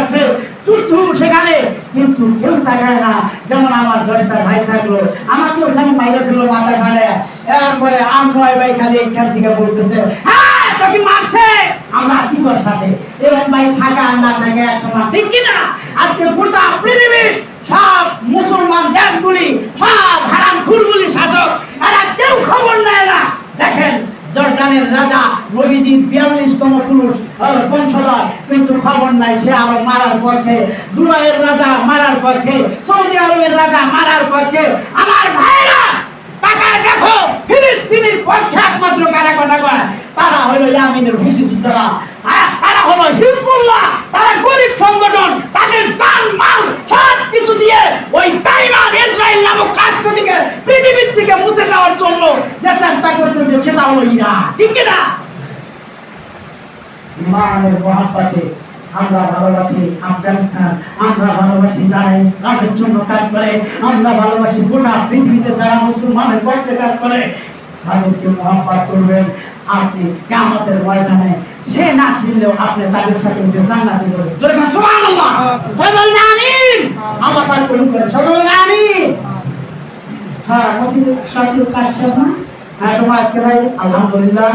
যাচ্ছে, যুদ্ধ সেখানে, কিন্তু কেউ তাকায় না। যেমন আমার 10টা ভাই থাকলো, আমাকে ওখানে মাইরে ফেললো মাথা ঘাড়ে, এরপরে আমরাই ভাই খালি এখান থেকে বলতেছে, হ্যাঁ তোকে মারছে, আমরা আছি তোর সাথে। এরকম ভাই থাকা আর না থাকে এক সময়, ঠিক কিনা? আজকে গোটা পৃথিবীর সব মুসলমান দেশগুলি, সব হারামখোরগুলি শাসক, এরা কেউ খবর নেয় না। দেখেন জর্ডানের রাজা নবীজির 42তম পুরুষ বংশধর, কিন্তু খবর নাই, সে আরো মারার পক্ষে। দুবাইয়ের রাজা মারার পক্ষে, সৌদি আরবের রাজা মারার পক্ষে। আমার ভাইরা তাকায় দেখো, ফিলিস্তিনের পক্ষে একমাত্র কারা কথা কয়, তারা হলো ইয়ামিনের হুতি যোদ্ধারা, তারা হলো হিজবুল্লাহ, তারা গরিব সংগঠন। তাদের জান মাল সব কিছু দিয়ে ওই বেঈমান ইসরায়েল নামক রাষ্ট্রটিকে পৃথিবীর থেকে মুছে দেওয়ার জন্য যে চেষ্টা করতেছে, সেটা হলো ইরান, ঠিক কিনা? ইমানের মহাব্বতে আমরা ভালোবাসি আফগানিস্তান, আমরা ভালোবাসি যারা ইসলামের জন্য কাজ করে, আমরা ভালোবাসি গোটা পৃথিবীতে যারা মুসলমানের পক্ষে কাজ করে, তাদেরকে মহাব্বত করবেন। আপনি কিয়ামতের ময়দানে সে না চিনলেও আপনি তাদের সাথে জান্নাতে যাবেন। জোরে বলুন সুবহানাল্লাহ, সবাই বলেন আমিন। আল্লাহ পাক কবুল করে, সবাই বলেন আমিন। হ্যাঁ, মসজিদের সব কাজ শেষ না? হ্যাঁ, সবাই আজকে ভাই আলহামদুলিল্লাহ।